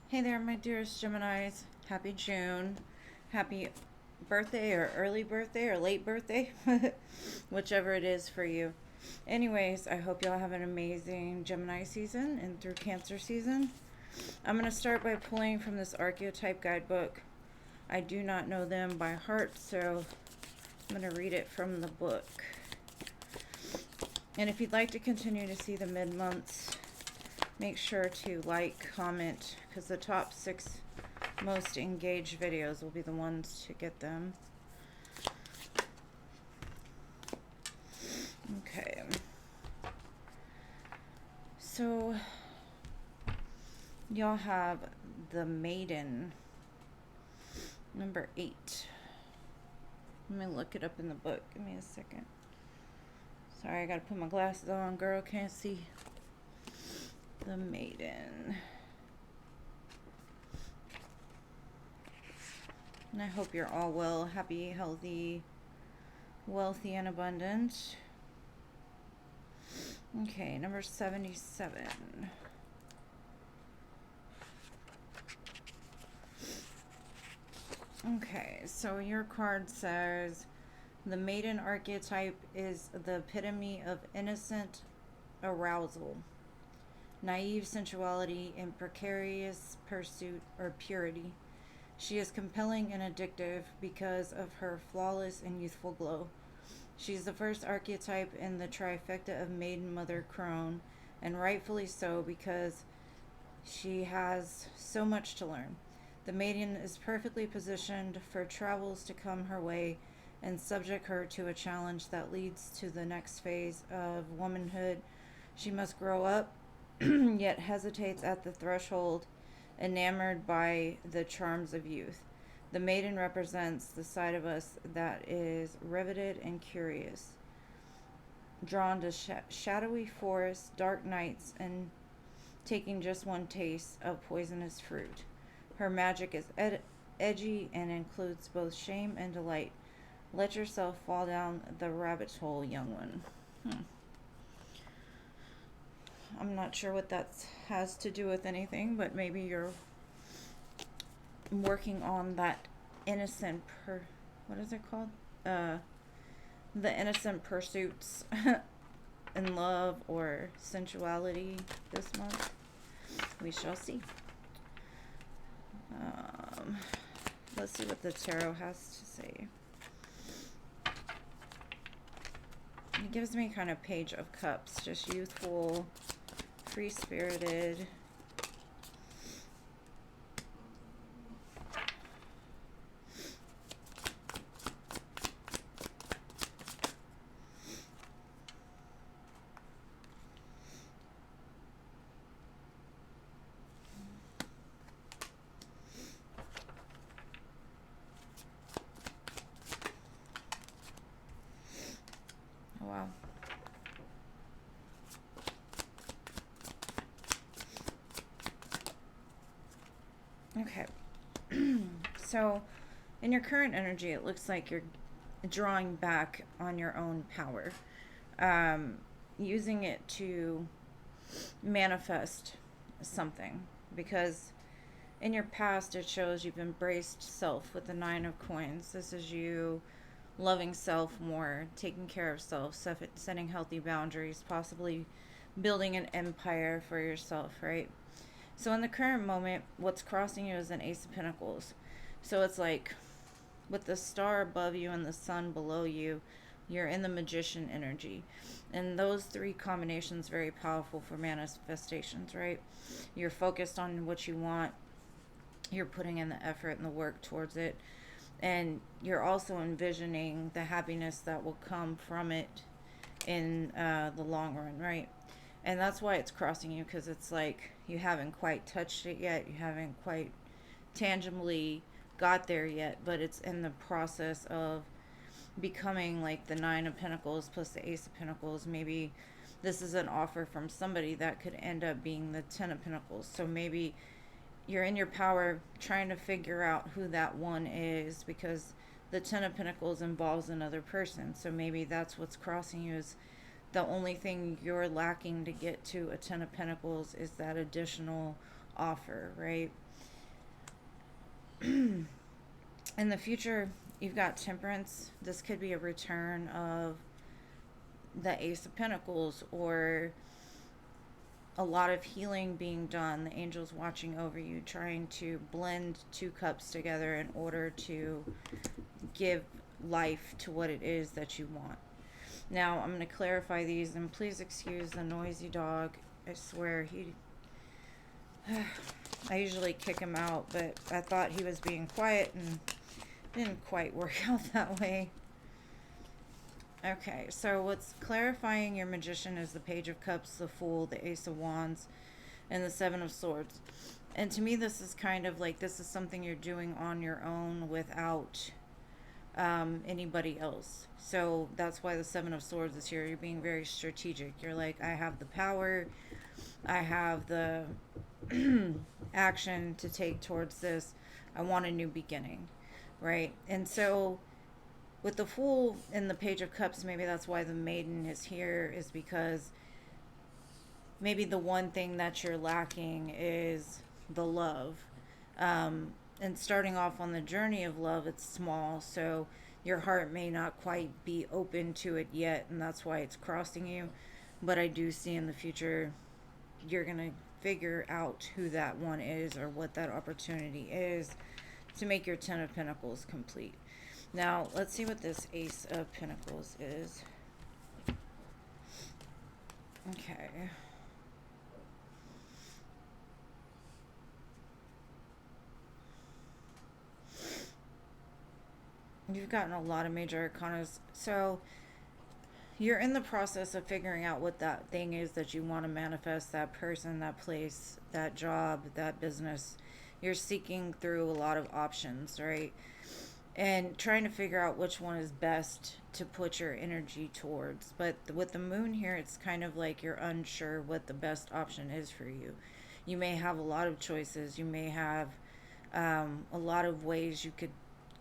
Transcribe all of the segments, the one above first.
Hey there, my dearest Geminis. Happy June. Happy birthday or early birthday or late birthday, whichever it is for you. Anyways, I hope y'all have an amazing Gemini season and through Cancer season. I'm going to start by pulling from this archetype guidebook. I do not know them by heart, so I'm going to read it from the book. And if you'd like to continue to see the mid-months, make sure to like, comment, because the top 6 most engaged videos will be the ones to get them. Okay. So, y'all have the Maiden, number 8. Let me look it up in the book. Give me a second. Sorry, I gotta put my glasses on. Girl, can't see. The Maiden. And I hope you're all well, happy, healthy, wealthy, and abundant. Okay, number 77. Okay, so your card says the Maiden archetype is the epitome of innocent arousal, naive sensuality, and precarious pursuit or purity. She is compelling and addictive because of her flawless and youthful glow. She is the first archetype in the trifecta of Maiden, Mother, Crone, and rightfully so because she has so much to learn. The Maiden is perfectly positioned for travels to come her way and subject her to a challenge that leads to the next phase of womanhood. She must grow up, yet hesitates at the threshold, enamored by the charms of youth. The Maiden represents the side of us that is riveted and curious, drawn to shadowy forests, dark nights, and taking just one taste of poisonous fruit. Her magic is edgy and includes both shame and delight. Let yourself fall down the rabbit hole, young one. I'm not sure what that has to do with anything, but maybe you're working on that innocent what is it called? The innocent pursuits in love or sensuality this month. We shall see. Let's see what the tarot has to say. It gives me kind of Page of Cups, just youthful, free-spirited. Oh, wow. Okay. So, in your current energy, it looks like you're drawing back on your own power, using it to manifest something. Because in your past, it shows you've embraced self with the 9 of Coins. This is you loving self more, taking care of self, setting healthy boundaries, possibly building an empire for yourself, right? So in the current moment, what's crossing you is an Ace of Pentacles. So it's like with the star above you and the sun below you, you're in the Magician energy. And those 3 combinations very powerful for manifestations, right? You're focused on what you want. You're putting in the effort and the work towards it. And you're also envisioning the happiness that will come from it in the long run, right? And that's why it's crossing you, because it's like you haven't quite touched it yet. You haven't quite tangibly got there yet, but it's in the process of becoming like the 9 of Pentacles plus the Ace of Pentacles. Maybe this is an offer from somebody that could end up being the 10 of Pentacles. So maybe you're in your power trying to figure out who that one is, because the 10 of Pentacles involves another person. So maybe that's what's crossing you, is the only thing you're lacking to get to a 10 of Pentacles is that additional offer, right? In the future, you've got Temperance. This could be a return of the Ace of Pentacles, or a lot of healing being done. The angels watching over you, trying to blend two cups together in order to give life to what it is that you want. Now, I'm going to clarify these, and please excuse the noisy dog. I swear, I usually kick him out, but I thought he was being quiet, and it didn't quite work out that way. Okay, so what's clarifying your Magician is the Page of Cups, the Fool, the Ace of Wands, and the Seven of Swords. And to me, this is kind of like, this is something you're doing on your own without anybody else. So that's why the Seven of Swords is here. You're being very strategic. You're like, I have the power, I have the action to take towards this. I want a new beginning, right? And so with the Fool and the Page of Cups, maybe that's why the Maiden is here, is because maybe the one thing that you're lacking is the love. And starting off on the journey of love, it's small, so your heart may not quite be open to it yet, and that's why it's crossing you. But I do see in the future you're going to figure out who that one is, or what that opportunity is, to make your Ten of Pentacles complete. Now, let's see what this Ace of Pentacles is. Okay. You've gotten a lot of major arcanas. So, you're in the process of figuring out what that thing is that you want to manifest, that person, that place, that job, that business. You're seeking through a lot of options, right? And trying to figure out which one is best to put your energy towards. But with the Moon here, it's kind of like you're unsure what the best option is for you. You may have a lot of choices. You may have a lot of ways you could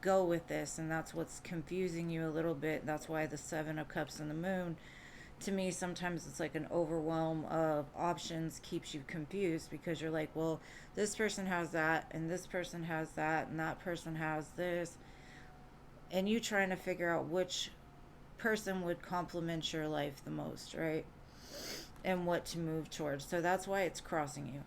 go with this, and that's what's confusing you a little bit. That's why the Seven of Cups and the Moon, to me, sometimes it's like an overwhelm of options keeps you confused, because you're like, well, this person has that, and this person has that, and that person has this, and you trying to figure out which person would complement your life the most, right? And what to move towards. So that's why it's crossing you.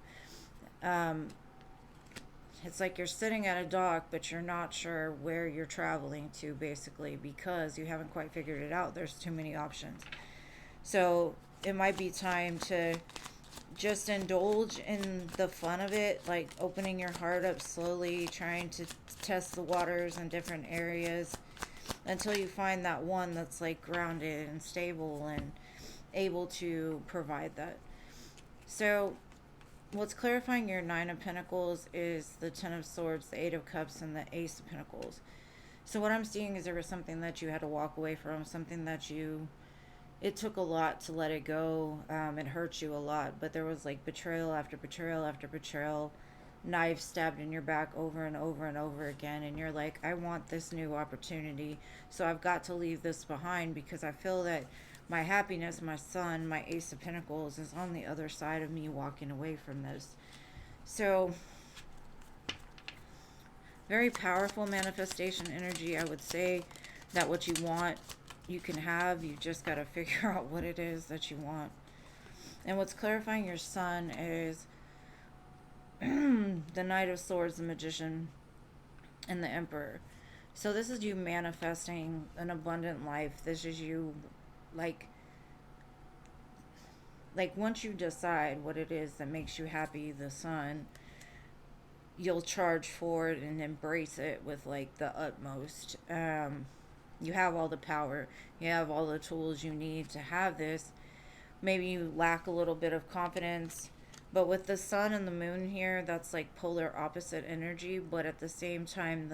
It's like you're sitting at a dock, but you're not sure where you're traveling to, basically, because you haven't quite figured it out. There's too many options. So it might be time to just indulge in the fun of it, like opening your heart up slowly, trying to test the waters in different areas until you find that one that's like grounded and stable and able to provide that. So what's clarifying your Nine of Pentacles is the Ten of Swords, the Eight of Cups, and the Ace of Pentacles. So what I'm seeing is there was something that you had to walk away from, something that it took a lot to let it go. It hurt you a lot, but there was like betrayal after betrayal after betrayal, knives stabbed in your back over and over and over again, and you're like, I want this new opportunity, so I've got to leave this behind, because I feel that my happiness, my son, my Ace of Pentacles is on the other side of me walking away from this. So, very powerful manifestation energy. I would say that what you want, you can have. You just got to figure out what it is that you want. And what's clarifying your Sun is the Knight of Swords, the Magician, and the Emperor. So this is you manifesting an abundant life. This is you, like once you decide what it is that makes you happy, the Sun, you'll charge forward and embrace it with like the utmost. You have all the power. You have all the tools you need to have this. Maybe you lack a little bit of confidence, but with the Sun and the Moon here, that's like polar opposite energy, but at the same time,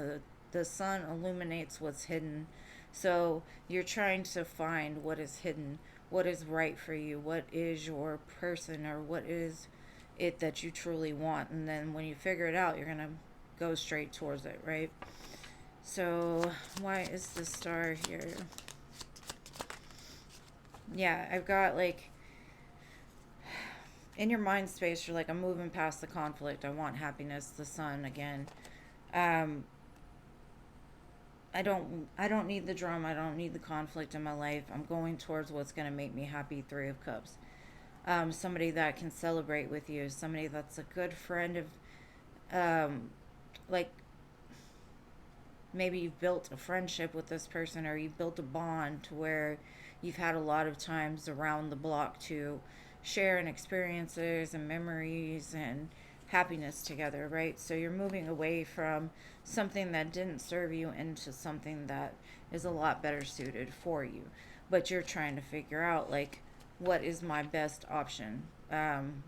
the Sun illuminates what's hidden. So you're trying to find what is hidden, what is right for you, what is your person, or what is it that you truly want. And then when you figure it out, you're going to go straight towards it, right? So why is the Star here? Yeah, I've got like in your mind space, you're like, I'm moving past the conflict. I want happiness, the sun again. Um, I don't need the drama. I don't need the conflict in my life. I'm going towards what's going to make me happy. Three of Cups. Somebody that can celebrate with you. Somebody that's a good friend of, um, like, maybe you've built a friendship with this person, or you've built a bond to where you've had a lot of times around the block to share in experiences and memories and happiness together, right? So you're moving away from something that didn't serve you into something that is a lot better suited for you. But you're trying to figure out, like, what is my best option?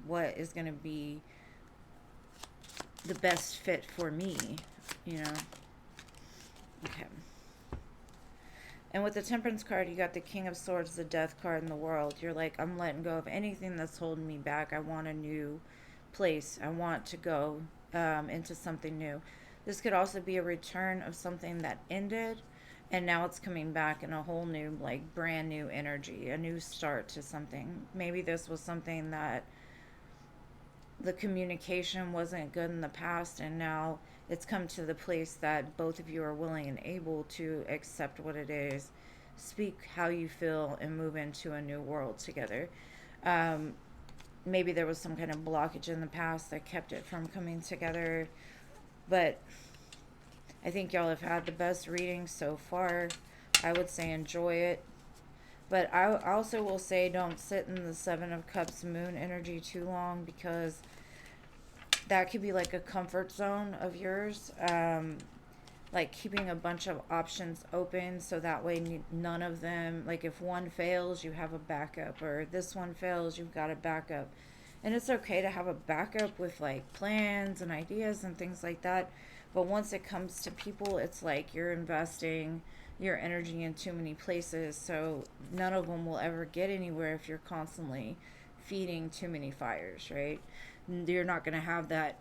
What is going to be the best fit for me, you know? Okay. And with the Temperance card, you got the King of Swords, the Death card in the World. You're like, I'm letting go of anything that's holding me back. I want a new place. I want to go into something new. This could also be a return of something that ended, and now it's coming back in a whole new, like, brand new energy, a new start to something. Maybe this was something that the communication wasn't good in the past, and now it's come to the place that both of you are willing and able to accept what it is, speak how you feel, and move into a new world together. um, Maybe there was some kind of blockage in the past that kept it from coming together, but I think y'all have had the best reading so far. I would say enjoy it, but I also will say don't sit in the Seven of Cups moon energy too long, because that could be like a comfort zone of yours. Like keeping a bunch of options open, so that way none of them, like if one fails, you have a backup, or this one fails, you've got a backup. And it's okay to have a backup with like plans and ideas and things like that. But once it comes to people, it's like you're investing your energy in too many places, so none of them will ever get anywhere if you're constantly feeding too many fires, right? You're not going to have that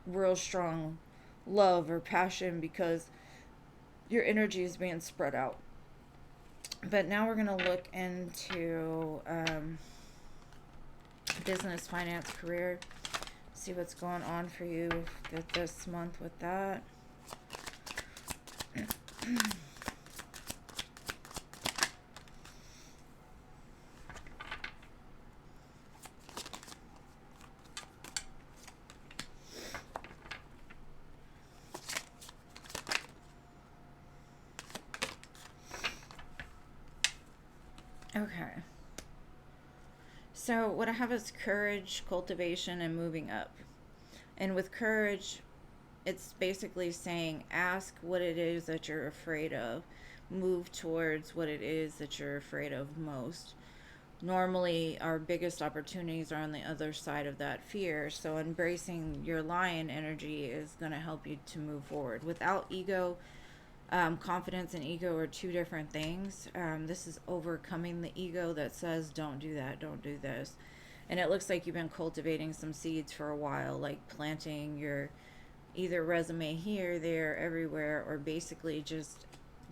real strong love or passion because your energy is being spread out. But now we're going to look into business, finance, career, see what's going on for you this month with that. Okay. So, what I have is courage, cultivation, and moving up. And with courage, it's basically saying ask what it is that you're afraid of, move towards what it is that you're afraid of most. Normally, our biggest opportunities are on the other side of that fear. So, embracing your lion energy is going to help you to move forward. Without ego, confidence and ego are two different things. This is overcoming the ego that says, don't do that, don't do this. And it looks like you've been cultivating some seeds for a while, like planting your either resume here, there, everywhere, or basically just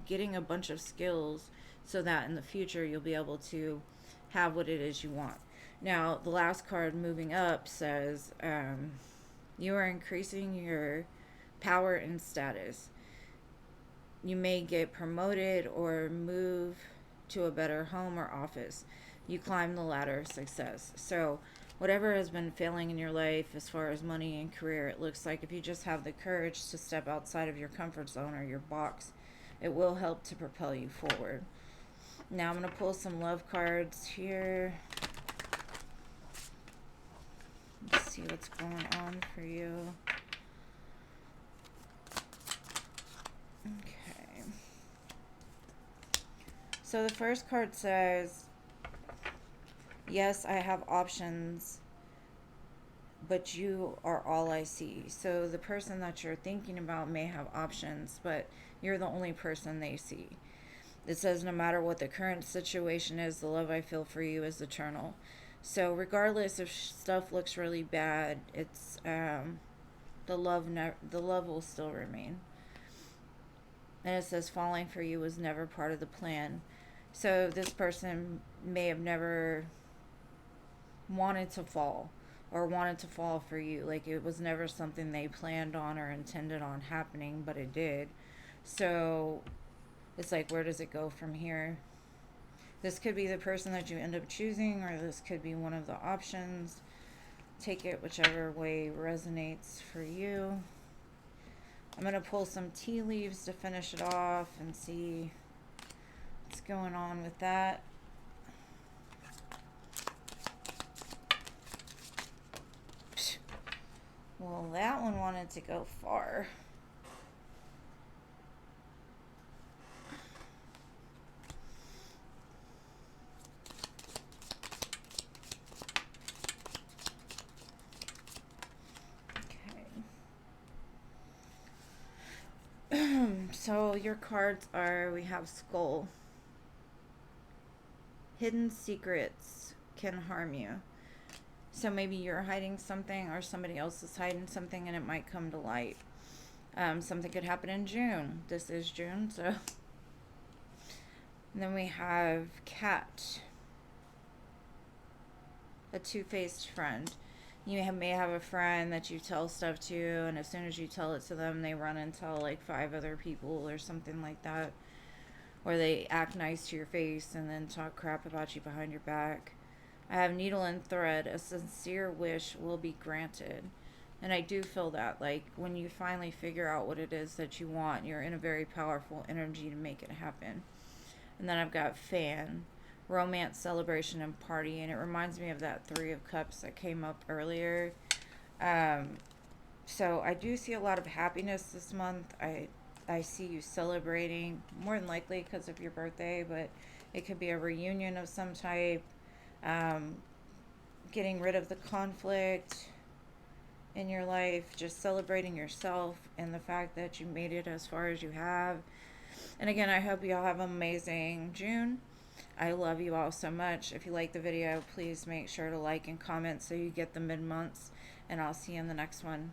getting a bunch of skills so that in the future you'll be able to have what it is you want. Now, the last card moving up says you are increasing your power and status. You may get promoted or move to a better home or office. You climb the ladder of success. So, whatever has been failing in your life as far as money and career, it looks like if you just have the courage to step outside of your comfort zone or your box, it will help to propel you forward. Now, I'm going to pull some love cards here. Let's see what's going on for you. Okay. So the first card says, yes, I have options, but you are all I see. So the person that you're thinking about may have options, but you're the only person they see. It says, no matter what the current situation is, the love I feel for you is eternal. So regardless if stuff looks really bad, it's the love will still remain. And it says, falling for you was never part of the plan. So this person may have never wanted to fall, or wanted to fall for you. Like it was never something they planned on or intended on happening, but it did. So it's like, where does it go from here? This could be the person that you end up choosing, or this could be one of the options. Take it whichever way resonates for you. I'm going to pull some tea leaves to finish it off and see what's going on with that. Well, that one wanted to go far. Okay. So your cards are, we have Skull. Hidden secrets can harm you. So maybe you're hiding something, or somebody else is hiding something, and it might come to light. Something could happen in June. This is June, so. And then we have Cat, a two-faced friend. You may have a friend that you tell stuff to, and as soon as you tell it to them, they run and tell like 5 other people or something like that. Or they act nice to your face and then talk crap about you behind your back. I have Needle and Thread. A sincere wish will be granted. And I do feel that, like, when you finally figure out what it is that you want, you're in a very powerful energy to make it happen. And then I've got Fan, romance, celebration, and party. And it reminds me of that 3 of Cups that came up earlier. So I do see a lot of happiness this month. I see you celebrating, more than likely because of your birthday, but it could be a reunion of some type. Getting rid of the conflict in your life, just celebrating yourself and the fact that you made it as far as you have. And again, I hope you all have an amazing June. I love you all so much. If you like the video, please make sure to like and comment so you get the mid-months. And I'll see you in the next one.